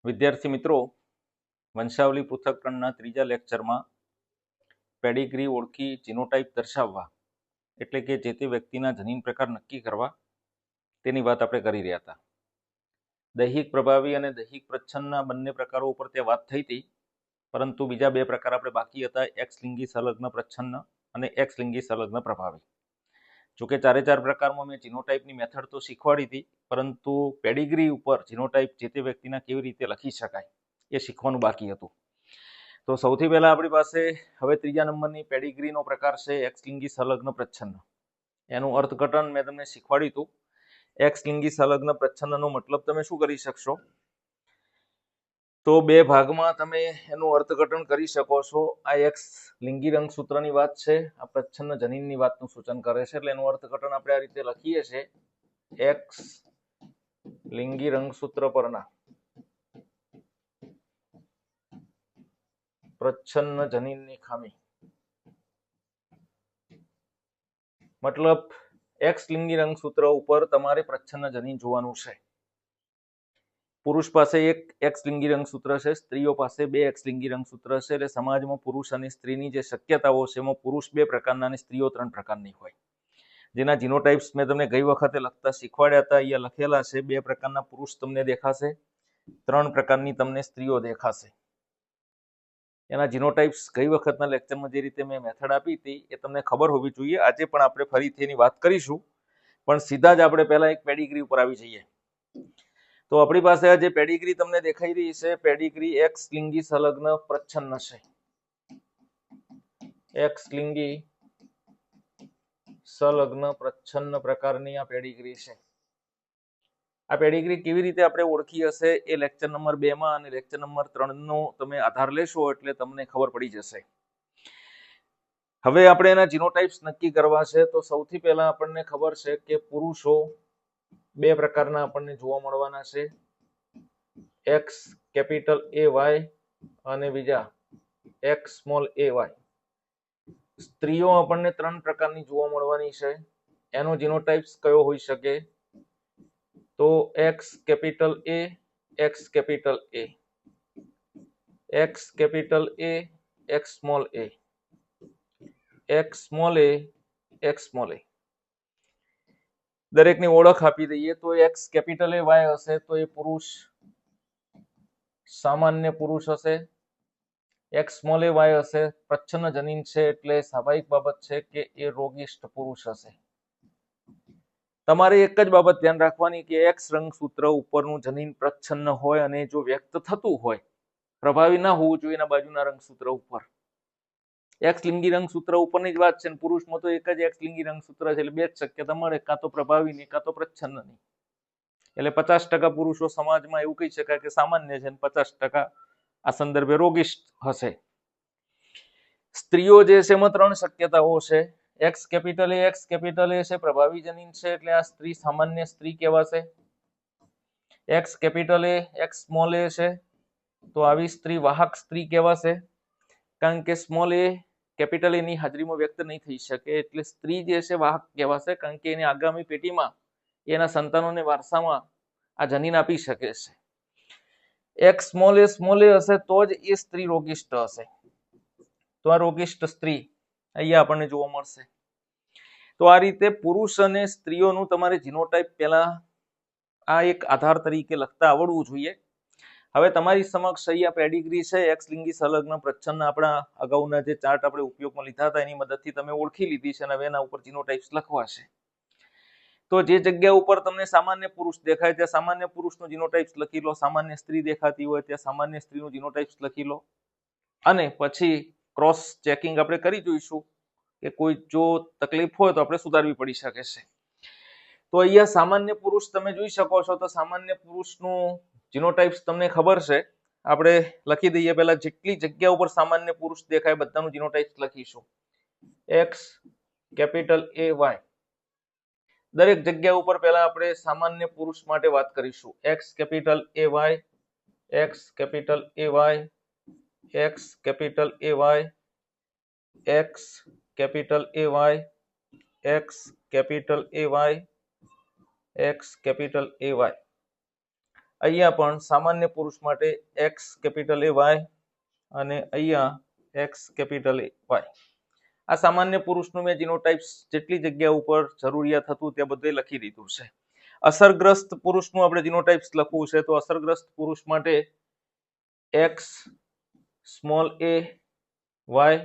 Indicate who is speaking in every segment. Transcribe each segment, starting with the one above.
Speaker 1: વિદ્યાર્થી મિત્રો, વંશાવલી પૃથક્કરણના ત્રીજા લેક્ચરમાં પેડિગ્રી ઓળખી જીનોટાઈપ દર્શાવવા એટલે કે જે તે વ્યક્તિના જનીન પ્રકાર નક્કી કરવા તેની વાત આપણે કરી રહ્યા હતા. દૈહિક પ્રભાવી અને દૈહિક પ્રચ્છન્નના બંને પ્રકારો ઉપર તે વાત થઈ હતી, પરંતુ બીજા બે પ્રકાર આપણે બાકી હતા, એક્સ લિંગી સંલગ્ન પ્રચ્છન્ન અને એક્સ લિંગી સંલગ્ન પ્રભાવી. જોકે ચારે ચાર પ્રકારમાં મેં જીનોટાઈપની મેથડ તો શીખવાડી હતી, પરંતુ પેડિગ્રી ઉપર જીનોટાઈપ જે તે વ્યક્તિના કેવી રીતે લખી શકાય એ શીખવાનું બાકી હતું. તો સૌથી પહેલા આપણી પાસે હવે ત્રીજા નંબરની પેડિગ્રીનો પ્રકાર છે એક્સ લિંગી સંલગ્ન પ્રચ્છન્ન. એનું અર્થઘટન મેં તમને શીખવાડ્યું હતું. એક્સ લિંગી સંલગ્ન પ્રચ્છન્નનો મતલબ તમે શું કરી શકશો? તો બે ભાગમાં તમે એનું અર્થઘટન કરી શકો છો. આ એક્સ લિંગી રંગસૂત્રની વાત છે, આ પ્રચ્છન્ન જનીનની વાતનું સૂચન કરે છે, એટલે એનું અર્થઘટન આપણે આ રીતે લખીએ છીએ: એક્સ લિંગી રંગસૂત્ર પરના પ્રચ્છન્ન જનીનની ખામી. મતલબ એક્સ લિંગી રંગસૂત્ર ઉપર તમારે પ્રચ્છન્ન જનીન જોવાનું છે. પુરુષ પાસે એક એક્સ લિંગી રંગસૂત્ર છે, સ્ત્રીઓ પાસે બે એક્સ લિંગી રંગસૂત્ર છે. એટલે સમાજમાં પુરુષ અને સ્ત્રીની જે શક્યતાઓ છે એમાં પુરુષ બે પ્રકારના અને સ્ત્રીઓ ત્રણ પ્રકારની હોય. જેના જીનોટાઈપ્સ મેં તમને ગઈ વખતે લખતા શીખવાડ્યા હતા, અહીંયા લખેલા છે. બે પ્રકારના પુરુષ તમને દેખાશે, ત્રણ પ્રકારની તમને સ્ત્રીઓ દેખાશે. એના જીનોટાઈપ્સ ગઈ વખતના લેક્ચરમાં જે રીતે મેં મેથડ આપી હતી એ તમને ખબર હોવી જોઈએ. આજે પણ આપણે ફરીથી એની વાત કરીશું, પણ સીધા જ આપણે પહેલા એક પેડિગ્રી ઉપર આવી જઈએ. તો આપણી પાસે આ જે પેડિગ્રી તમને દેખાઈ રહી છે, પેડિગ્રી એક્સ લિંગી સંલગ્ન પ્રચ્છન્ન છે. એક્સ લિંગી સંલગ્ન પ્રચ્છન્ન પ્રકારની આ પેડિગ્રી છે. આ પેડિગ્રી કેવી રીતે આપણે ઓળખી હશે એ લેક્ચર નંબર 2 માં અને લેક્ચર નંબર 3 નો તમે આધાર લેશો એટલે તમને ખબર પડી જશે. હવે આપણે એના જીનોટાઈપ્સ નક્કી કરવા છે. તો સૌથી પહેલા આપણને ખબર છે કે પુરુષો બે પ્રકારના આપણને જોવા મળવાના છે, એક્સ કેપિટલ એ વાય અને બીજા એક્સ સ્મોલ એ વાય. સ્ત્રીઓ આપણને ત્રણ પ્રકારની જોવા મળવાની છે. એનો જીનોટાઈપ્સ કયો હોઈ શકે? તો X capital A, X capital A, X capital A, X small A, X small A, X small A. દરેકની ઓળખ આપી દઈએ. તો એક્સ કેપિટલ એ વાય હશે તો એ પુરુષ, સામાન્ય પુરુષ હશે. એક્સ સ્મોલ એ વાય હશે, પ્રચ્છન્ન જનીન છે એટલે સ્વાભાવિક બાબત છે કે એ રોગિષ્ઠ પુરુષ હશે. તમારે એક જ બાબત ધ્યાન રાખવાની કે એક્સ રંગસૂત્ર ઉપરનું જનીન પ્રચ્છન્ન હોય અને જો વ્યક્ત થતું હોય, પ્રભાવી ના હોવું જોઈએ એના બાજુના રંગસૂત્ર ઉપર. એક્સ લિંગી રંગસૂત્ર ઉપરની જ વાત છે, પુરુષમાં તો એક જ એક્સ લિંગી રંગસૂત્ર છે એટલે બે જ શક્યતા મળે, કાં તો પ્રભાવી નહીં કાં તો પ્રચ્છન્ન નહીં. એટલે 50% પુરુષો સમાજમાં એવું કહી શકાય કે સામાન્ય છે, 50% આ સંદર્ભે રોગિષ્ઠ હશે. સ્ત્રીઓ જે છે એમાં ત્રણ શક્યતાઓ છે. X capital A, X capital એ છે, પ્રભાવી જનીન છે એટલે આ સ્ત્રી સામાન્ય સ્ત્રી કહેવાશે. X capital A, X small A છે તો આવી સ્ત્રી વાહક સ્ત્રી કહેવાશે, કારણ કે સ્મોલ એ કેપિટલ એ ની હાજરીમાં વ્યક્ત નહીં થઈ શકે એટલે સ્ત્રી જે છે વાહક કહેવાશે, કારણ કે એની આગામી પેઢીમાં એના સંતાનોને વારસામાં આ જનીન આપી શકે છે. એક્સ સ્મોલ એ હશે તો જ એ સ્ત્રી રોગિષ્ઠ હશે. તો આ રોગિષ્ઠ સ્ત્રી અહીંયા આપણને જોવા મળશે. તો આ રીતે પુરુષ અને સ્ત્રીઓનું તમારે જીનોટાઈપ પહેલા આ એક આધાર તરીકે લખતા આવડવું જોઈએ. હવે તમારી સમક્ષ અહીંયા પેડિગ્રી છે એક્સ લિંગી સંલગ્ન પ્રચ્છન્ન. આપણા અગાઉના જે ચાર્ટ આપણે ઉપયોગમાં લીધા હતા એની મદદથી તમે ઓળખી લીધી છે અને હવે એના ઉપર જીનોટાઈપ્સ લખવા છે. તો જે જગ્યા ઉપર તમને સામાન્ય પુરુષ દેખાય ત્યાં સામાન્ય પુરુષનું જીનોટાઈપ્સ લખી લો, સામાન્ય સ્ત્રી દેખાતી હોય ત્યાં સામાન્ય સ્ત્રીનું જીનોટાઈપ્સ લખી લો, અને પછી ક્રોસ ચેકિંગ આપણે કરી જોઈશું કે કોઈ જો તકલીફ હોય તો આપણે સુધારવી પડી શકે છે. તો અહીંયા સામાન્ય પુરુષ તમે જોઈ શકો છો. તો સામાન્ય પુરુષનું જીનોટાઈપ્સ તમને ખબર છે, આપણે લખી દઈએ. પહેલા જેટલી જગ્યા ઉપર સામાન્ય પુરુષ દેખાય બધાનું જીનોટાઈપ્સ લખીશું. એક્સ કેપિટલ એ વાય, દરેક જગ્યા ઉપર પહેલા આપણે સામાન્ય પુરુષ માટે વાત કરીશું. X capital A Y, X capital A Y, X capital A Y, X capital A Y, X capital A Y, X capital A Y. અહીંયા પણ સામાન્ય પુરુષ માટે એક્સ કેપિટલ એ વાય અને અહીંયા એક્સ કેપિટલ એ વાય. આ સામાન્ય પુરુષનું મેં જીનોટાઇપ્સ જેટલી જગ્યા ઉપર જરૂરિયાત હતું તે બધે લખી દીધું છે. અસરગ્રસ્ત પુરુષનું આપણે જીનોટાઇપ્સ લખવું છે તો અસરગ્રસ્ત પુરુષ માટે એક્સ સ્મોલ એ વાય,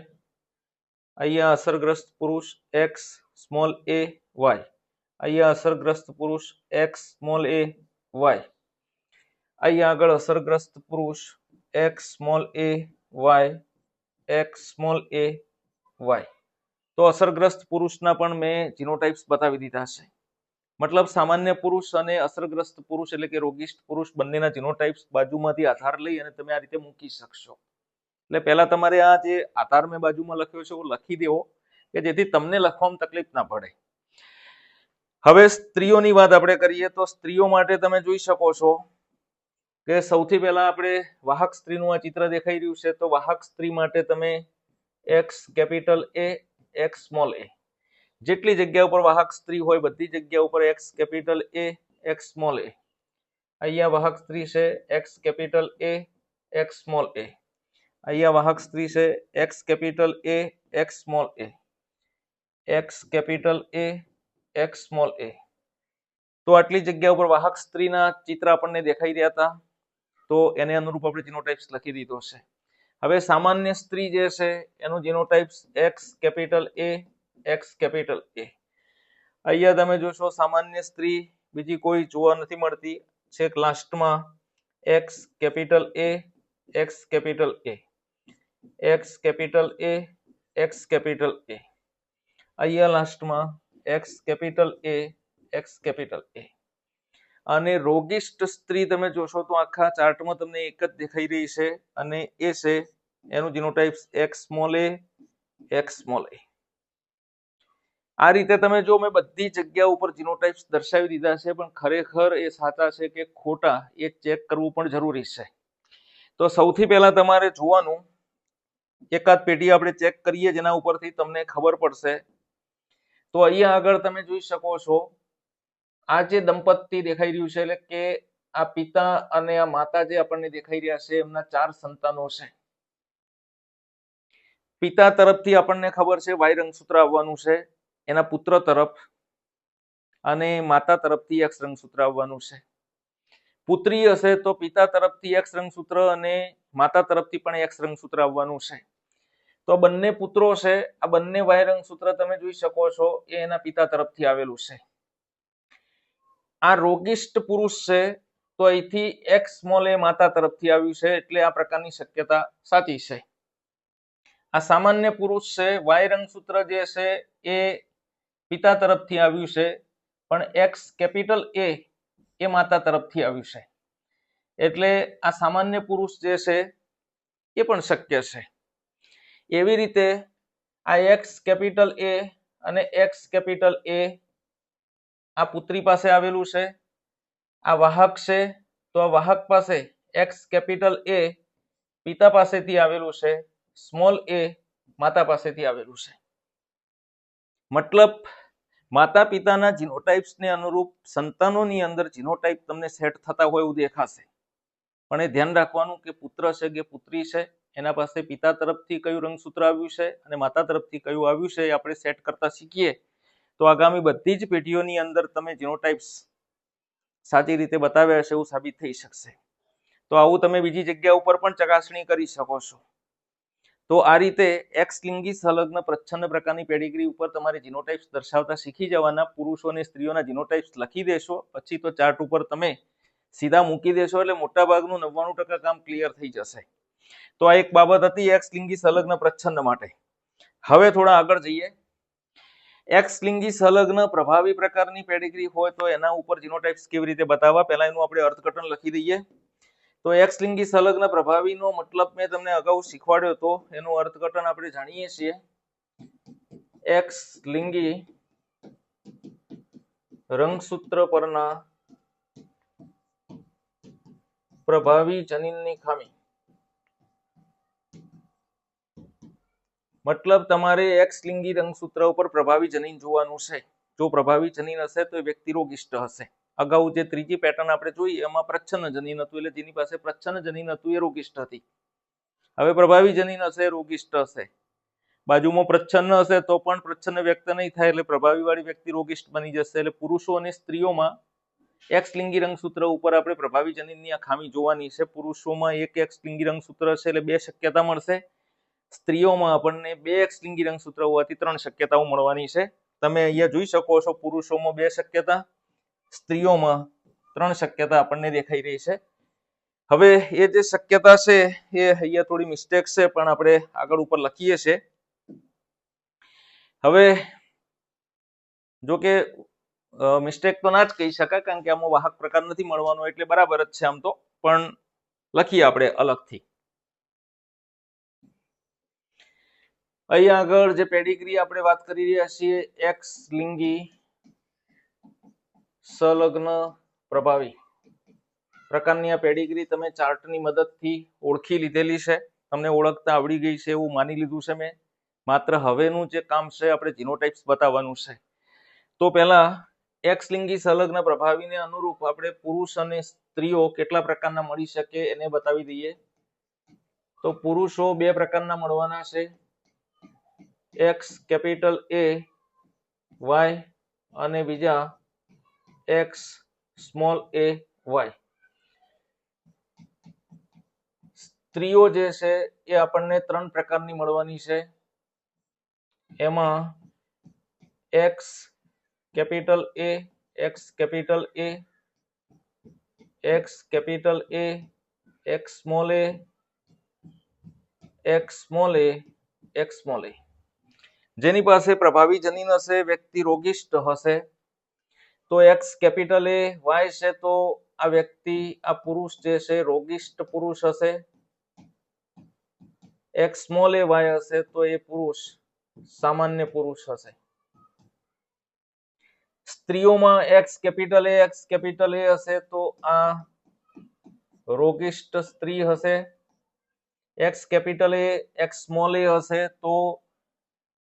Speaker 1: અહીંયા અસરગ્રસ્ત પુરુષ એક્સ સ્મોલ એ વાય, અહીંયા અસરગ્રસ્ત પુરુષ એક્સ સ્મોલ એ વાય, અહીંયા આગળ અસરગ્રસ્ત પુરુષ X small A Y, X small A Y. તો અસરગ્રસ્ત પુરુષના પણ મેં જીનોટાઇપ્સ બતાવી દીધા છે. મતલબ સામાન્ય પુરુષ અને અસરગ્રસ્ત પુરુષ એટલે કે રોગિષ્ટ પુરુષ બંનેના જીનોટાઇપ્સ બાજુમાંથી આધાર લઈ અને તમે આ રીતે મૂકી શકશો. એટલે પહેલા તમારે આ જે આધાર મેં બાજુમાં લખ્યો છે એ લખી દેવો કે જેથી તમને લખવામાં તકલીફ ના પડે. હવે સ્ત્રીઓની વાત આપણે કરીએ તો સ્ત્રીઓ માટે તમે જોઈ શકો છો કે સૌથી પહેલા આપણે વાહક સ્ત્રીનું આ ચિત્ર દેખાઈ રહ્યું છે તો વાહક સ્ત્રી માટે તમે X capital A X small A, જેટલી જગ્યા ઉપર વાહક સ્ત્રી હોય બધી જગ્યા ઉપર X capital A X small A. અહીંયા વાહક સ્ત્રી છે X capital A X small A, અહીંયા વાહક સ્ત્રી છે X capital A X small A, X capital A X small A. તો આટલી જગ્યા ઉપર વાહક સ્ત્રીના ચિત્ર આપણને દેખાઈ રહ્યા હતા તો એને અનુરૂપ આપણે જીનોટાઇપ્સ લખી દીધો છે. હવે સામાન્ય સ્ત્રી જે છે એનું genotypes X capital A X capital A. અહીંયા તમે જોશો સામાન્ય સ્ત્રી બીજી કોઈ જોવા નથી મળતી, છેક લાસ્ટમાં x capital A X capital A, X capital A X capital A. અહીંયા લાસ્ટમાં x capital A X capital A. અને રોગિષ્ટ સ્ત્રી તમે જોશો તો આખા ચાર્ટમાં તમને એક જ દેખાઈ રહી છે અને એ છે એનું genotypes x small A X small A. આ રીતે તમે જો મેં બધી જગ્યા ઉપર જીનોટાઇપ્સ દર્શાવી દીધા છે પણ ખરેખર એ સાચા છે કે ખોટા એ ચેક કરવું પણ જરૂરી છે. તો સૌથી પહેલા તમારે જોવાનું, એકાદ પેટી આપણે ચેક કરીએ જેના ઉપરથી તમને ખબર પડશે. તો અહીંયા આગળ તમે જોઈ શકો છો આ જે દંપતી દેખાઈ રહ્યું છે એટલે કે આ પિતા અને આ માતા જે આપણને દેખાઈ રહ્યા છે એમના 4 સંતાનો છે. પિતા તરફથી આપણને ખબર છે વાય રંગસૂત્ર આવવાનું છે એના પુત્ર તરફ, અને માતા તરફથી એક્સ રંગસૂત્ર આવવાનું છે. પુત્રી હશે તો પિતા તરફથી એક્સ રંગસૂત્ર અને માતા તરફથી પણ એક્સ રંગસૂત્ર આવવાનું છે. તો બંને પુત્રો છે, આ બંને વાય રંગસૂત્ર તમે જોઈ શકો છો એ એના પિતા તરફથી આવેલું છે. આ રોગિષ્ટ પુરુષ છે તો અહીંથી એક્સ સ્મોલ એ માતા તરફથી આવ્યું છે એટલે આ પ્રકારની શક્યતા સાચી છે. આ સામાન્ય પુરુષ છે, વાય રંગસૂત્ર જે છે એ પિતા તરફથી આવ્યું છે પણ એક્સ કેપિટલ એ માતા તરફથી આવ્યું છે એટલે આ સામાન્ય પુરુષ જે છે એ પણ શક્ય છે. એવી રીતે આ એક્સ કેપિટલ એ અને એક્સ કેપિટલ એ આ પુત્રી પાસે આવેલું છે. આ વાહક છે તો આ વાહક પાસે એક્સ કેપિટલ એ પિતા પાસેથી આવેલું છે, સ્મોલ એ માતા પાસેથી આવેલું છે. મતલબ માતા પિતાના જીનોટાઇપ્સને અનુરૂપ સંતાનોની અંદર જીનોટાઇપ તમને સેટ થતા હોય એવું દેખાશે, પણ એ ધ્યાન રાખવાનું કે પુત્ર છે કે પુત્રી છે એના પાસે પિતા તરફથી કયું રંગસૂત્ર આવ્યું છે અને માતા તરફથી કયું આવ્યું છે એ આપણે સેટ કરતા શીખીએ તો આગામી બધી જ પેઢીઓની અંદર તમે જીનોટાઇપ્સ સાચી રીતે બતાવ્યા છે એવું સાબિત થઈ શકશે. તો આવું તમે બીજી જગ્યા ઉપર પણ ચકાસણી કરી શકો છો. તો આ રીતે એક્સ લિંગી સંલગ્ન પ્રચ્છન્ન પ્રકારની પેડિગ્રી ઉપર તમારે જીનોટાઇપ્સ દર્શાવતા શીખી જવાના. પુરુષો અને સ્ત્રીઓના જીનોટાઇપ્સ લખી દેશો પછી તો ચાર્ટ ઉપર તમે સીધા મૂકી દેશો એટલે મોટા ભાગનું 99% કામ ક્લિયર થઈ જશે. તો આ એક બાબત હતી એક્સ લિંગી સંલગ્ન પ્રચ્છન્ન માટે. હવે થોડા આગળ જઈએ. એક્સ લિંગી સંલગ્ન પ્રભાવી પ્રકારની પેડિગ્રી હોય તો એના ઉપર જીનોટાઇપ્સ કેવી રીતે બતાવવા, પહેલા એનું આપણે અર્થઘટન લખી દઈએ. તો એક્સ લિંગી સંલગ્ન પ્રભાવીનો મતલબ મેં તમને અગાઉ શીખવાડ્યો હતો, એનું અર્થઘટન આપણે જાણીએ છીએ. એક્સ લિંગી રંગસૂત્ર પરના પ્રભાવી જનીનની ખામી. મતલબ તમારે એક્સ લિંગી રંગસૂત્ર ઉપર પ્રભાવી જનીન જોવાનું છે. જો પ્રભાવી જનીન હશે તો એ વ્યક્તિ રોગિષ્ટ હશે. અગાઉ જે ત્રીજી પેટર્ન આપણે જોઈ એમાં પ્રચ્છન્ન જનીન હતું, એટલે જેની પાસે પ્રચ્છન્ન જનીન હતું એ રોગિષ્ઠ હતી. હવે પ્રભાવી જનીન હશે રોગિષ્ઠ હશે, બાજુમાં પ્રચ્છન્ન હશે તો પણ પ્રચ્છન્ન વ્યક્ત નહીં થાય એટલે પ્રભાવી વાળી વ્યક્તિ રોગિષ્ઠ બની જશે. એટલે પુરુષો અને સ્ત્રીઓમાં એક્સ લિંગી રંગસૂત્ર ઉપર આપણે પ્રભાવી જનીનની આ ખામી જોવાની છે. પુરુષોમાં એક એક્સ લિંગી રંગસૂત્ર છે એટલે 2 શક્યતા મળશે, સ્ત્રીઓમાં આપણને 2 એક્સ લિંગી રંગસૂત્ર હોવાથી 3 શક્યતાઓ મળવાની છે. તમે અહીંયા જોઈ શકો છો પુરુષોમાં 2 શક્યતા, સ્ત્રીઓમાં 3 શક્યતા આપણને દેખાઈ રહી છે. હવે એ જે શક્યતા છે એ અહીંયા થોડી મિસ્ટેક છે પણ આપણે આગળ ઉપર લખીએ છીએ. હવે જો કે મિસ્ટેક તો ના જ કહી શકાય કારણ કે આમાં વાહક પ્રકાર નથી મળવાનો એટલે બરાબર જ છે આમ તો, પણ લખીએ આપણે અલગથી. અહીંયા આગળ જે પેડિગ્રી આપણે વાત કરી રહ્યા છીએ એક્સ લિંગી સંલગ્ન પ્રભાવી પ્રકારની આ પેડિગ્રી તમે ચાર્ટની મદદથી ઓળખી લીધેલી છે, તમને ઓળખતા આવડી ગઈ છે એવું માની લીધું છે મેં. માત્ર હવેનું જે કામ છે આપણે જીનોટાઇપ્સ બતાવવાનું છે. તો પહેલા એક્સ લિંગી સંલગ્ન પ્રભાવીને અનુરૂપ આપણે પુરુષ અને સ્ત્રીઓ કેટલા પ્રકારના મળી શકે એને બતાવી દઈએ. તો પુરુષો 2 પ્રકારના મળવાના છે, એક્સ કેપિટલ એ વાય અને બીજા એક્સ સ્મોલ એ વાય. સ્ત્રીઓ જે છે એ આપણને 3 પ્રકારની મળવાની છે, એમાં X capital A, X capital A, X capital A, X small A, X small A, X small A. જેની પાસે પ્રભાવી જનીન હશે વ્યક્તિ રોગિષ્ઠ હશે. તો એક્સ કેપિટલ એ વાય છે તો આ વ્યક્તિ આ પુરુષ જે છે રોગિષ્ઠ પુરુષ હશે. એક્સ સ્મોલ એ વાય હશે તો એ પુરુષ સામાન્ય પુરુષ હશે. સ્ત્રીઓમાં એક્સ કેપિટલ એ હશે તો આ રોગિષ્ઠ સ્ત્રી હશે. X capital A X small A હશે તો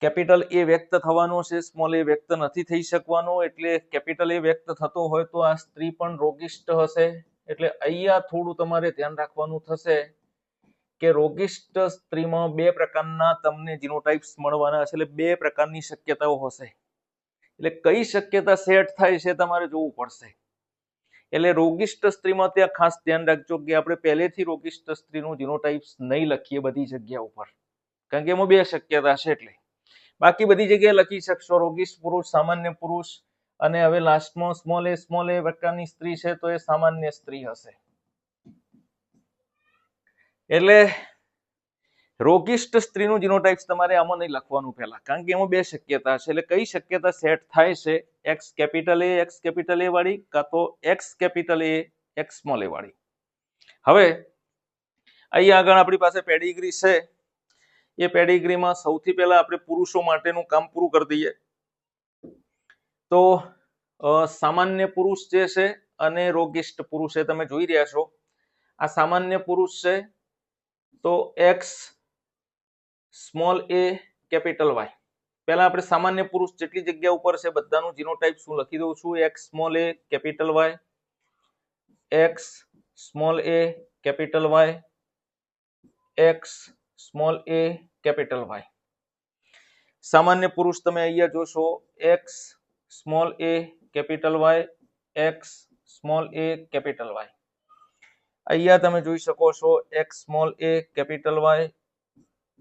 Speaker 1: કેપિટલ એ વ્યક્ત થવાનો છે, સ્મોલ એ વ્યક્ત નથી થઈ શકવાનો, એટલે કેપિટલ એ વ્યક્ત થતો હોય તો આ સ્ત્રી પણ રોગિષ્ઠ હશે. એટલે અહીંયા થોડું તમારે ધ્યાન રાખવાનું થશે કે રોગિષ્ઠ સ્ત્રીમાં 2 પ્રકારના તમને જીનોટાઇપ્સ મળવાના છે, એટલે 2 પ્રકારની શક્યતાઓ હશે. એટલે કઈ શક્યતા સેટ થાય છે તમારે જોવું પડશે. એટલે રોગિષ્ઠ સ્ત્રીમાં ત્યાં ખાસ ધ્યાન રાખજો કે આપણે પહેલેથી રોગિષ્ઠ સ્ત્રીનું જીનોટાઇપ્સ નહીં લખીએ બધી જગ્યા ઉપર, કારણ કે એમાં 2 શક્યતા છે. એટલે બાકી બધી જગ્યાએ લખી શકશો રોગિષ્ઠ પુરુષ, સામાન્ય પુરુષ, અને હવે લાસ્ટમાં સ્મોલ એ પ્રકારની સ્ત્રી છે તો એ સામાન્ય સ્ત્રી હશે. એટલે રોગિષ્ઠ સ્ત્રીનું જીનોટાઇપ્સ તમારે આમાં નહીં લખવાનું પહેલા, કારણ કે એમાં 2 શક્યતા છે. એટલે કઈ શક્યતા સેટ થાય છે, એક્સ કેપિટલ એ વાળી કાં તો X capital A X small A વાળી. હવે અહીંયા આગળ આપણી પાસે પેડિગ્રી છે, એ પેડિગ્રીમાં સૌથી પહેલા આપણે પુરુષો માટેનું કામ પૂરું કરી દઈએ. તો સામાન્ય પુરુષ જે છે અને રોગિષ્ઠ પુરુષ એ તમે જોઈ રહ્યા છો. આ સામાન્ય પુરુષ છે તો x small A capital Y. પહેલા આપણે સામાન્ય પુરુષ જેટલી જગ્યા ઉપર છે બધાનું જીનોટાઇપ્સ હું લખી દઉં છું. X small A capital Y, X small A capital Y, X small A capital Y. સામાન્ય પુરુષ તમે અહીંયા જોશો x small A capital Y, X small A capital Y. અહીંયા તમે જોઈ શકો છો x small A capital Y,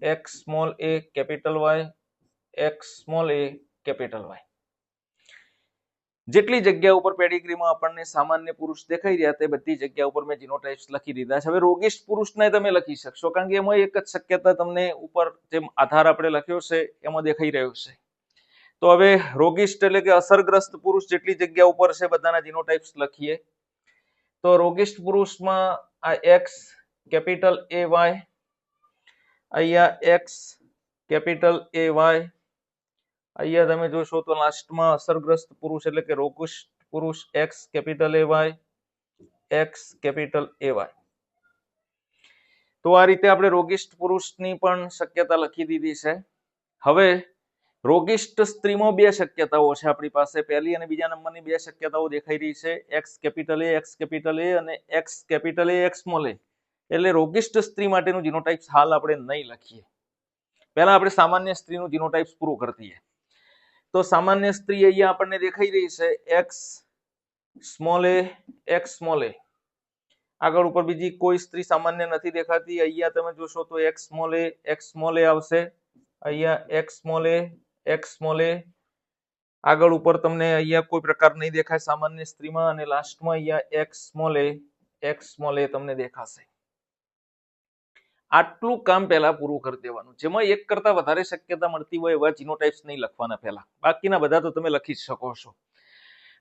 Speaker 1: X small A capital Y, X small A capital Y. જેટલી જગ્યા ઉપર પેડિગ્રીમાં આપણને સામાન્ય પુરુષ દેખાઈ રહ્યા તે બધી જગ્યા ઉપર મેં જીનોટાઇપ્સ લખી દીધા છે. હવે રોગિષ્ઠ પુરુષને તમે લખી શકશો, કારણ કે એમાં એક જ શક્યતા તમને ઉપર જેમ આધાર આપણે લખ્યો છે એમાં દેખાઈ રહ્યો છે. તો હવે રોગિષ્ઠ એટલે કે અસરગ્રસ્ત પુરુષ જેટલી જગ્યા ઉપર છે બધાના જીનોટાઇપ્સ લખીએ. તો રોગિષ્ઠ પુરુષમાં આ એક્સ કેપિટલ એ વાય, અહીંયા એક્સ કેપિટલ એ વાય, અહીંયા તમે જોશો તો લાસ્ટમાં અસરગ્રસ્ત પુરુષ એટલે કે રોગિષ્ઠ પુરુષ X capital A Y, X capital A Y. તો આ રીતે આપણે રોગિષ્ઠ પુરુષની પણ શક્યતા લખી દીધી છે. હવે રોગિષ્ટ સ્ત્રીમાં બે શક્યતાઓ છે આપણી પાસે. પહેલી અને બીજા નંબરની બે શક્યતાઓ દેખાઈ રહી છે, એક્સ કેપિટલ એ અને X capital A X small A. એટલે રોગિષ્ટ સ્ત્રી માટેનું જીનોટાઇપ હાલ આપણે નહીં લખીએ. પહેલા આપણે સામાન્ય સ્ત્રીનું જીનોટાઇપ પૂરું કરી દઈએ. તો સામાન્ય સ્ત્રી અહીંયા આપણને દેખાઈ રહી છે x small A X small એ. આગળ ઉપર બીજી કોઈ સ્ત્રી સામાન્ય નથી દેખાતી. અહીંયા તમે જોશો તો એક્સ સ્મોલ એ આવશે. અહીંયા એક્સ સ્મોલ એ. આગળ ઉપર તમને અહીંયા કોઈ પ્રકાર નહીં દેખાય સામાન્ય સ્ત્રીમાં, અને લાસ્ટમાં અહીંયા એક્સ સ્મોલ એ તમને દેખાશે. આટલું કામ પહેલા પૂરું કરી દેવાનું. જેમાં એક કરતા વધારે શક્યતા મળતી હોય એવા જીનોટાઇપ્સ નહીં લખવાના પહેલા. બાકીના બધા તો તમે લખી જ શકો છો.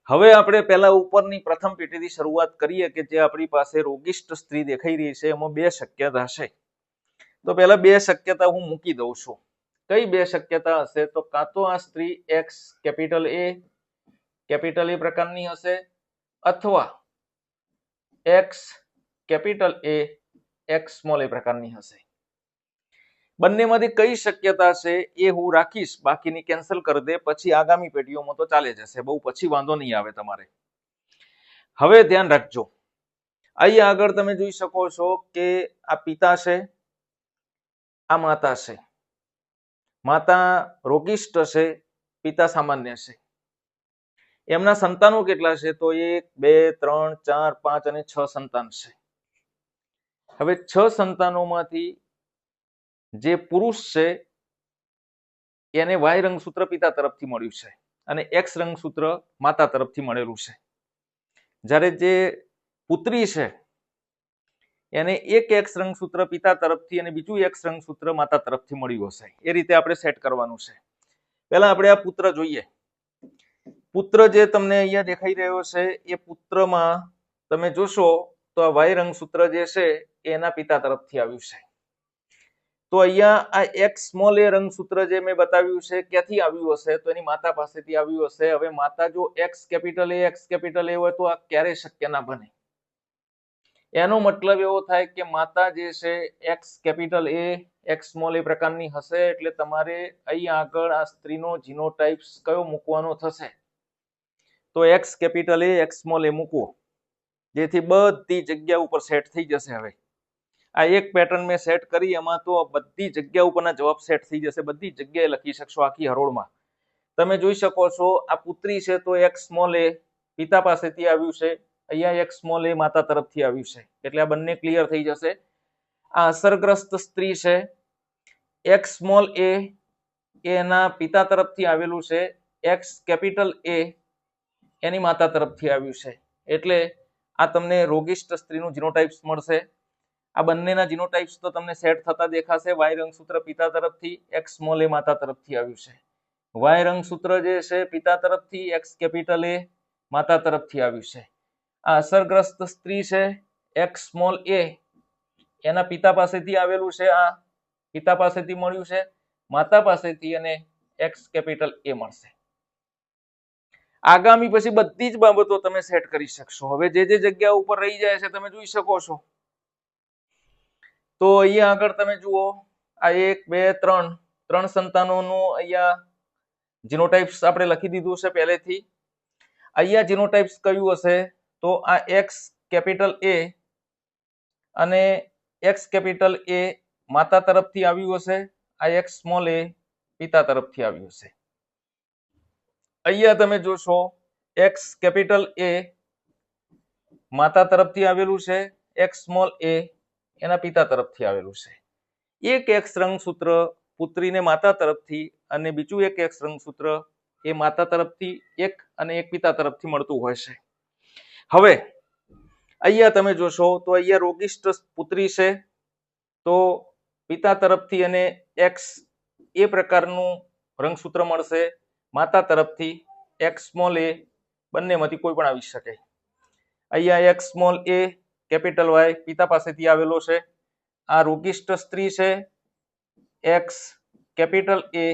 Speaker 1: હવે આપણે પહેલા ઉપરની પ્રથમ પેટીથી શરૂઆત કરીએ કે જે આપણી પાસે રોગિષ્ટ સ્ત્રી દેખાઈ રહી છે, એમાં બે શક્યતા હશે. તો પહેલા બે શક્યતા હું મૂકી દઉં છું. કઈ બે શક્યતા હશે? તો કાં તો આ સ્ત્રી એક્સ કેપિટલ એ પ્રકારની હશે, અથવા X capital A X small A પ્રકારની હશે. બંનેમાંથી કઈ શક્યતા છે એ હું રાખીશ, બાકીની કેન્સલ કરી દે. પછી આગામી પેટીઓમાં તો ચાલે જશે, બહુ પછી વાંધો નહીં આવે તમારે. હવે ધ્યાન રાખજો, અહીં આગળ તમે જોઈ શકો છો કે આ પિતા છે, આ માતા છે. માતા રોગિષ્ટ છે, પિતા સામાન્ય છે. એમના સંતાનો કેટલા છે? તો 1 2 3 4 5 અને 6 સંતાન છે. હવે 6 સંતાનોમાંથી જે પુરુષ છે એને વાય રંગસૂત્ર પિતા તરફથી મળ્યું છે અને એક્સ રંગસૂત્ર માતા તરફથી મળેલું છે. જ્યારે જે પુત્રી છે એને એક એક્સ રંગસૂત્ર પિતા તરફથી અને બીજું એક્સ રંગસૂત્ર માતા તરફથી મળ્યું હશે. એ રીતે આપણે સેટ કરવાનું છે. પહેલા આપણે આ પુત્ર જોઈએ. પુત્ર જે તમને અહીંયા દેખાઈ રહ્યો છે એ પુત્રમાં તમે જોશો તો આ વાય રંગસૂત્ર જે છે એના પિતા તરફથી આવ્યું છે. તો અહીંયા આ એક્સ સ્મોલ એ રંગસૂત્ર જે મેં બતાવ્યું છે ક્યાંથી આવ્યું હશે? તો એની માતા પાસેથી આવ્યું હશે. હવે માતા જો એક્સ કેપિટલ એ હોય તો આ ક્યારે શક્ય ના બને. એનો મતલબ એવો થાય કે માતા જે છે X capital A X small A પ્રકારની હશે. એટલે તમારે અહીં આગળ આ સ્ત્રીનો જીનોટાઇપ કયો મૂકવાનો થશે? તો X capital A X small A મૂકવો, જેથી બધી જગ્યા ઉપર સેટ થઈ જશે. હવે આ એક પેટર્ન મેં સેટ કરી, એમાં તો બધી જગ્યા ઉપરના જવાબ સેટ થઈ જશે. બધી જગ્યાએ લખી શકશો આખી હરોળમાં. તમે જોઈ શકો છો આ પુત્રી છે તો એક્સ સ્મોલ એ પિતા પાસેથી આવ્યું છે, અહીંયા એક્સ સ્મોલ એ માતા તરફથી આવ્યું છે. એટલે આ બંને ક્લિયર થઈ જશે. આ અસરગ્રસ્ત સ્ત્રી છે, એક્સ સ્મોલ એ એના પિતા તરફથી આવેલું છે, એક્સ કેપિટલ એ એની માતા તરફથી આવ્યું છે. એટલે આ તમને રોગિષ્ટ સ્ત્રીનું જીનોટાઇપ્સ મળશે. આ બંનેના જીનોટાઇપ્સ તો તમને સેટ થતા દેખાશે. વાય રંગસૂત્ર પિતા તરફથી, એક્સ સ્મોલ એ માતા તરફથી આવ્યું છે. વાય રંગસૂત્ર જે છે પિતા તરફથી, એક્સ કેપિટલ એ માતા તરફથી આવ્યું છે. આ અસરગ્રસ્ત સ્ત્રી છે, એક્સ સ્મોલ એ એના પિતા પાસેથી આવેલું છે, આ પિતા પાસેથી મળ્યું છે, માતા પાસેથી, અને એક્સ કેપિટલ એ મળશે. આગામી પછી બધી જ બાબતો તમે સેટ કરી શકશો. હવે જે જગ્યા ઉપર રહી જાય છે તમે જોઈ શકો છો. તો અહીંયા આગળ તમે જુઓ, આ 1 2 3 સંતાનોનું અહીંયા જીનોટાઇપ્સ આપણે લખી દીધું છે પહેલેથી. અહીંયા જીનોટાઇપ્સ કયું હશે? તો આ એક્સ કેપિટલ એ અને એક્સ કેપિટલ એ માતા તરફથી આવ્યું હશે, આ એક્સ સ્મોલ એ પિતા તરફથી આવ્યું હશે. અહીંયા તમે જોશો એક્સ કેપિટલ એ માતા તરફથી આવેલું છે, એક્સ સ્મોલ એ એના પિતા તરફથી આવેલું છે. એક એક્સ રંગસૂત્ર પુત્રીને માતા તરફથી અને બીજું એક એક્સ રંગસૂત્ર એ માતા તરફથી એક અને એક પિતા તરફથી મળતું હોય છે. હવે અહીંયા તમે જોશો તો અહીંયા રોગિષ્ટ પુત્રી છે, તો પિતા તરફથી અને એક્સ એ પ્રકારનું રંગસૂત્ર મળશે, માતા તરફથી એક્સ સ્મોલ એ, બંનેમાંથી કોઈ પણ આવી શકે. અહીંયા x small A capital Y પિતા પાસેથી આવેલો છે. આ રોગિષ્ટ સ્ત્રી છે, એક્સ કેપિટલ એ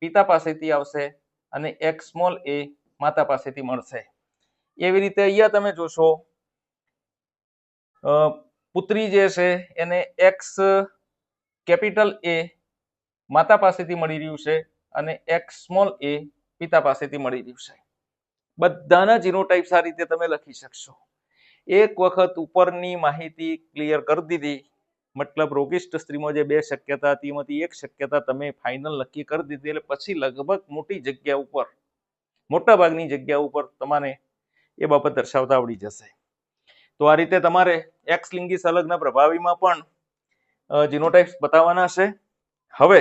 Speaker 1: પિતા પાસેથી આવશે અને એક્સ સ્મોલ એ માતા પાસેથી મળશે. એવી રીતે અહીંયા તમે જોશો પુત્રી જે છે એને એક્સ કેપિટલ એ માતા પાસેથી મળી રહ્યું છે અને એક્સ સ્મોલ એ પિતા પાસેથી મળી રહ્યું છે. બધાના જીનોટાઈપ્સ આ રીતે તમે લખી શકશો. એક વખત ઉપરની માહિતી ક્લિયર કરી દીધી, મતલબ રોગિષ્ટ સ્ત્રીમાં જે 2 શક્યતા હતી એમાંથી એક શક્યતા તમે ફાઇનલ નક્કી કરી દીધી, એટલે પછી લગભગ મોટી જગ્યા ઉપર, મોટા ભાગની જગ્યા ઉપર તમારે એ બાબત દર્શાવતા આવડી જશે. તો આ રીતે તમારે એક્સ લિંગી સંલગ્ન પ્રભાવીમાં પણ જીનોટાઇપ્સ બતાવવાના છે. હવે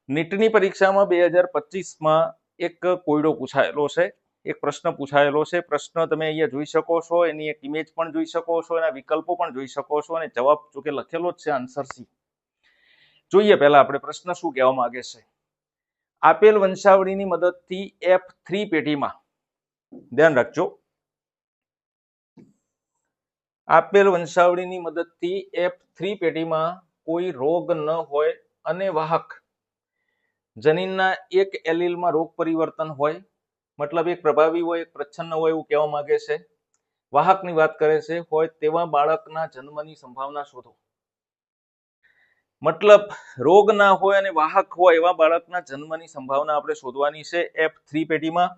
Speaker 1: નીટની પરીક્ષામાં 2025માં એક કોયડો પૂછાયેલો છે, એક પ્રશ્ન પૂછાયેલો છે. પ્રશ્ન તમે અહીંયા જોઈ શકો છો, એની એક ઇમેજ પણ જોઈ શકો છો, એના વિકલ્પો પણ જોઈ શકો છો, અને જવાબ જોકે લખેલો જ છે આન્સર સી. જોઈએ પહેલા આપણે પ્રશ્ન શું કહેવા માંગે છે. આપેલ વંશાવળીની મદદથી F3 પેઢીમાં, ધ્યાન રાખજો, આપેલ વંશાવળીની મદદથી F3 પેઢીમાં કોઈ રોગ ન હોય અને વાહક જનીનના એક એલીલમાં રોગ પરિવર્તન હોય, મતલબ એક પ્રભાવી હોય એક પ્રચ્છન્ન હોય એવું કહેવા માંગે છે. વાહકની વાત કરે છે, હોય તેવા બાળકના જન્મની સંભાવના શોધો. મતલબ રોગ ના હોય અને વાહક હોય એવા બાળકના જન્મની સંભાવના આપણે શોધવાની છે F3 પેઢીમાં.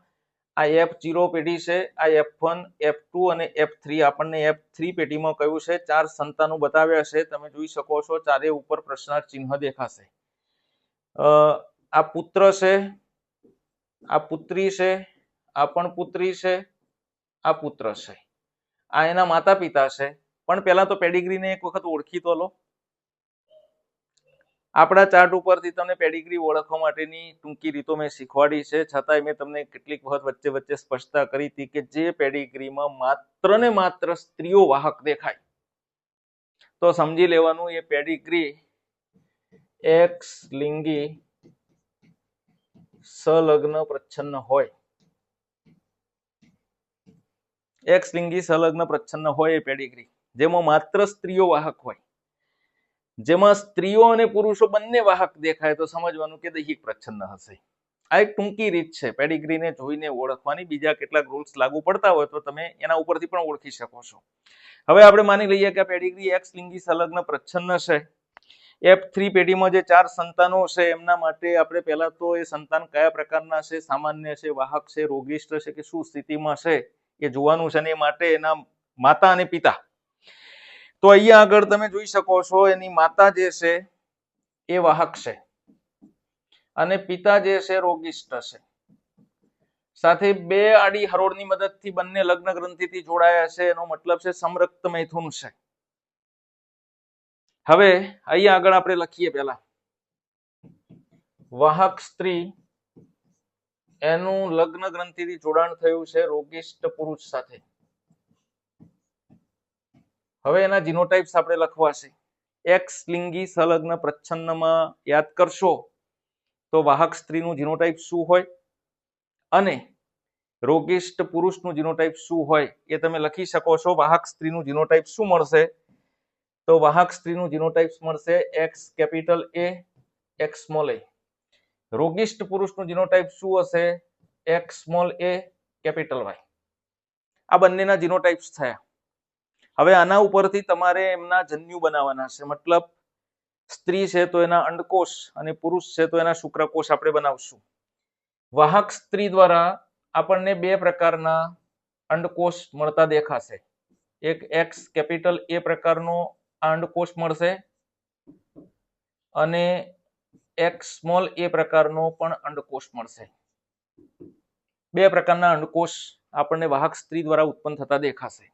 Speaker 1: આ F0 પેઢી છે, આ F1, F2 અને F3. આપણને F3 પેઢીમાં કયું છે, 4 સંતાનો બતાવ્યા છે, તમે જોઈ શકો છો. ચારે ઉપર પ્રશ્નાર્થ ચિહ્ન દેખાશે. આ પુત્ર છે, આ પુત્રી છે, આ પણ પુત્રી છે, આ પુત્ર છે. આ એના માતા પિતા છે. પણ પહેલા તો પેડિગ્રીને એક વખત ઓળખી તો લો. આપણા ચાર્ટ ઉપરથી તમને પેડિગ્રી ઓળખવા માટેની ટૂંકી રીતો મેં શીખવાડી છે, છતાંય મેં તમને કેટલીક વખત વચ્ચે સ્પષ્ટતા કરી હતી કે જે પેડિગ્રીમાં માત્ર ને માત્ર સ્ત્રીઓ વાહક દેખાય તો સમજી લેવાનું એ પેડિગ્રી એક્સ લિંગી સંલગ્ન પ્રચ્છન્ન હોય. એક્સ લિંગી સંલગ્ન પ્રચ્છન્ન હોય એ પેડિગ્રી, જેમાં માત્ર સ્ત્રીઓ વાહક હોય. જેમાં સ્ત્રીઓ અને પુરુષો બંને વાહક દેખાય તો સમજવાનું કે દૈહિક પ્રચ્છન્ન હશે. આ એક ટૂંકી રીત છે પેડિગ્રીને જોઈને ઓળખવાની. બીજા કેટલાક રૂલ્સ લાગુ પડતા હોય તો તમે એના ઉપરથી પણ ઓળખી શકો છો. હવે આપણે માની લઈએ કે પેડિગ્રી એક્સ લિંગી સંલગ્ન પ્રચ્છન્ન છે. F3 પેઢીમાં જે 4 સંતાનો છે એમના માટે આપણે પહેલા તો એ સંતાન કયા પ્રકારના છે, સામાન્ય છે, વાહક છે, રોગિષ્ટ છે કે શું સ્થિતિમાં છે એ જોવાનું છે. અને એ માટે એના માતા અને પિતા, તો અહીંયા આગળ તમે જોઈ શકો છો એની માતા જે છે એ વાહક છે અને પિતા જે છે રોગિષ્ટ છે. સાથે 2 આડી હરોળની મદદથી બંને લગ્ન ગ્રંથિથી જોડાયા છે, એનો મતલબ છે સમરક્ત મૈથુન છે. હવે અહીંયા આગળ આપણે લખીએ પહેલા વાહક સ્ત્રી, એનું લગ્ન ગ્રંથિથી જોડાણ થયું છે રોગિષ્ટ પુરુષ સાથે. હવે એના જીનોટાઇપ્સ આપણે લખવા છે. એક્સ લિંગી સંલગ્ન પ્રચ્છન્નમાં યાદ કરશો તો વાહક સ્ત્રીનું જીનોટાઇપ શું હોય અને રોગિષ્ટ પુરુષનું જીનોટાઇપ શું હોય એ તમે લખી શકો છો. વાહક સ્ત્રીનું જીનોટાઇપ શું મળશે, તો વાહક સ્ત્રીનું જીનોટાઇપ મળશે X capital A, X small A. રોગિષ્ટ પુરુષનું જીનોટાઇપ શું હશે, X small A, capital Y. આ બંનેના જીનોટાઇપ્સ થયા. હવે આના ઉપરથી તમારે એમના જન્યુ બનાવવાના છે. મતલબ સ્ત્રી છે તો એના અંડકોષ અને પુરુષ છે તો એના શુક્રકોષ આપણે બનાવશું. વાહક સ્ત્રી દ્વારા આપણને 2 પ્રકારના અંડકોષ મળતા દેખાશે. એક એક્સ કેપિટલ એ પ્રકારનો અંડકોષ મળશે અને એક્સ સ્મોલ એ પ્રકારનો પણ અંડકોષ મળશે. 2 પ્રકારના અંડકોષ આપણને વાહક સ્ત્રી દ્વારા ઉત્પન્ન થતા દેખાશે.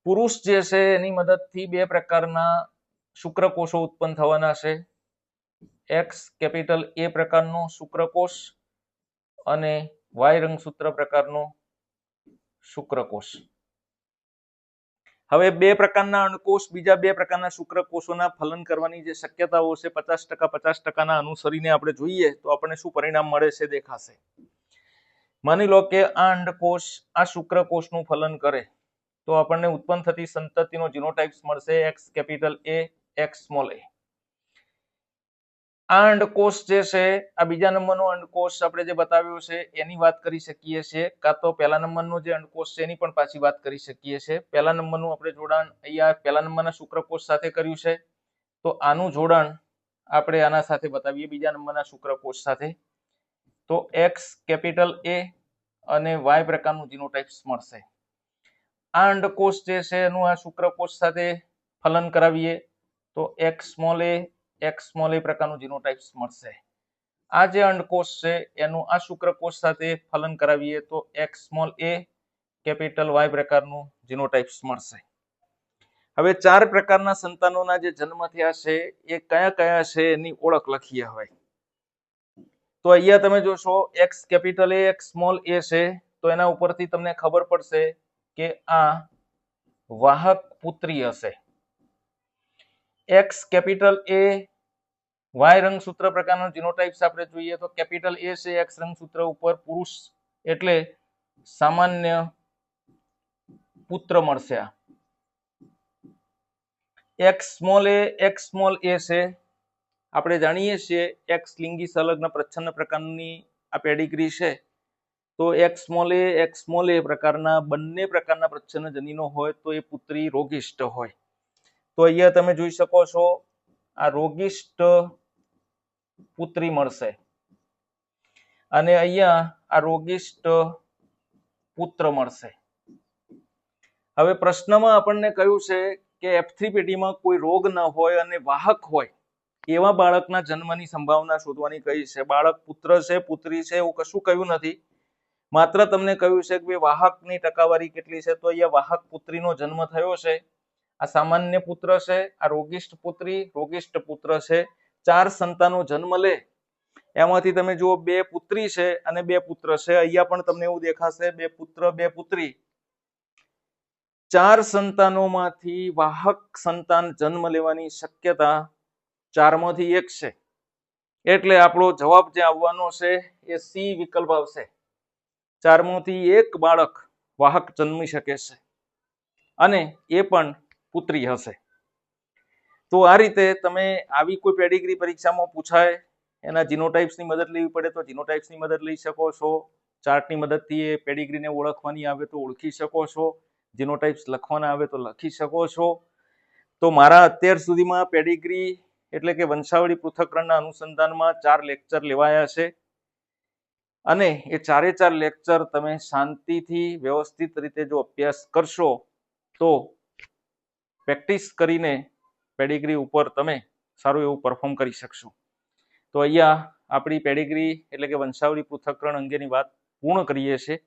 Speaker 1: પુરુષ જે છે એની મદદથી 2 પ્રકારના શુક્રકોષો ઉત્પન્ન થવાના છે. એક્સ કેપિટલ એ પ્રકારનો શુક્રકોષ અને વાય રંગસૂત્ર પ્રકારનો શુક્રકોષ. હવે 2 પ્રકારના અંડકોષ બીજા 2 પ્રકારના શુક્રકોષોના ફલન કરવાની જે શક્યતાઓ છે 50% 50% અનુસરીને આપણે જોઈએ તો આપણને શું પરિણામ મળે છે દેખાશે. માની લો કે આ અંડકોષ આ શુક્રકોષનું ફલન કરે તો આપણને ઉત્પન્ન થતી સંતતિનો જીનોટાઇપ્સ મળશે X capital A, X small A. આ અંડકોષ જે છે આ બીજા નંબરનો અંડકોષ આપણે જે બતાવ્યો છે એની વાત કરી શકીએ છીએ, કાં તો પહેલા નંબરનો જે અંડકોષ છે એની પણ પાછી વાત કરી શકીએ છીએ. પહેલા નંબરનું આપણે જોડાણ અહીંયા પહેલા નંબરના શુક્રકોષ સાથે કર્યું છે તો આનું જોડાણ આપણે આના સાથે બતાવીએ, બીજા નંબરના શુક્રકોષ સાથે. તો એક્સ કેપિટલ એ અને વાય પ્રકારનું જીનોટાઇપ્સ મળશે. આ અંડકોષ જે છે એનું આ શુક્રકોષ સાથે ફલન કરાવીએ તો એક્સ સ્મોલ એ પ્રકારનું જીનોટાઇપ્સ મળશે. આ જે અંડકોષ છે એનું આ શુક્રકોષ સાથે ફલન કરાવીએ તો x small A capital Y પ્રકારનું જીનોટાઇપ્સ મળશે. હવે 4 પ્રકારના સંતાનોના જે જન્મ થયા છે એ કયા કયા છે એની ઓળખ લખીએ. હવે તો અહીંયા તમે જોશો X capital A X small A છે તો એના ઉપરથી તમને ખબર પડશે કે આ વાહક પુત્રી હશે. એક્સ કેપિટલ એ વાય રંગસૂત્ર પ્રકારનો જીનોટાઇપ્સ આપણે જોઈએ તો કેપિટલ એ છે એક્સ રંગસૂત્ર ઉપર પુરુષ એટલે સામાન્ય પુત્ર મળશે. એક્સ સ્મોલ એ છે આપણે જાણીએ છીએ એક્સ લિંગી સંલગ્ન પ્રચ્છન્ન પ્રકારની આ પેડિગ્રી છે. તો એક્સ સ્મોલ એ પ્રકારના બંને પ્રકારના પ્રચ્છન્ન જનીનો હોય તો એ પુત્રી રોગિષ્ટ હોય. તો અહીંયા તમે જોઈ શકો છો આ રોગિષ્ટ પુત્રી મળશે અને અહીંયા આ રોગિષ્ટ પુત્ર મળશે. હવે પ્રશ્નમાં આપણને કહ્યું છે કે F3 પેઢીમાં કોઈ રોગ ન હોય અને વાહક હોય એવા બાળકના જન્મની સંભાવના શોધવાની કહી છે. બાળક પુત્ર છે પુત્રી છે એવું કશું કહ્યું નથી, માત્ર તમને કહ્યું છે કે વાહકની ટકાવારી કેટલી છે. તો અહીંયા વાહક પુત્રીનો જન્મ થયો છે. આ સામાન્ય પુત્ર છે, આ રોગિષ્ટ પુત્ર છે. 4 સંતાનો જન્મ લે એમાંથી તમે જુઓ 2 પુત્રી છે અને 2 પુત્ર છે. અહીંયા પણ તમને એવું દેખાશે 2 પુત્ર 2 પુત્રી. 4 સંતાનોમાંથી વાહક સંતાન જન્મ લેવાની શક્યતા 4 માંથી 1 છે. એટલે આપણો જવાબ જે આવવાનો છે એ સી વિકલ્પ આવશે. 4 માંથી 1 બાળક વાહક જન્મી શકે છે અને એ પણ પુત્રી હશે. તો આ રીતે તમે આવી કોઈ પેડિગ્રી પરીક્ષામાં પૂછાય એના જીનોટાઇપ્સની મદદ લેવી પડે તો જીનોટાઇપ્સની મદદ લઈ શકો છો. ચાર્ટની મદદથી એ પેડિગ્રીને ઓળખવાની આવે તો ઓળખી શકો છો. જીનોટાઇપ્સ લખવાના આવે તો લખી શકો છો. તો મારા અત્યાર સુધીમાં પેડિગ્રી એટલે કે વંશાવળી પૃથક્કરણના અનુસંધાનમાં 4 લેક્ચર લેવાયા છે અને એ 4 લેક્ચર તમે શાંતિથી વ્યવસ્થિત રીતે જો અભ્યાસ કરશો તો પ્રેક્ટિસ કરીને પેડિગ્રી ઉપર તમે સારું એવું પરફોર્મ કરી શકશો. તો અહીંયા આપણી પેડિગ્રી એટલે કે વંશાવળી પૃથક્કરણ અંગેની વાત પૂર્ણ કરીએ છીએ.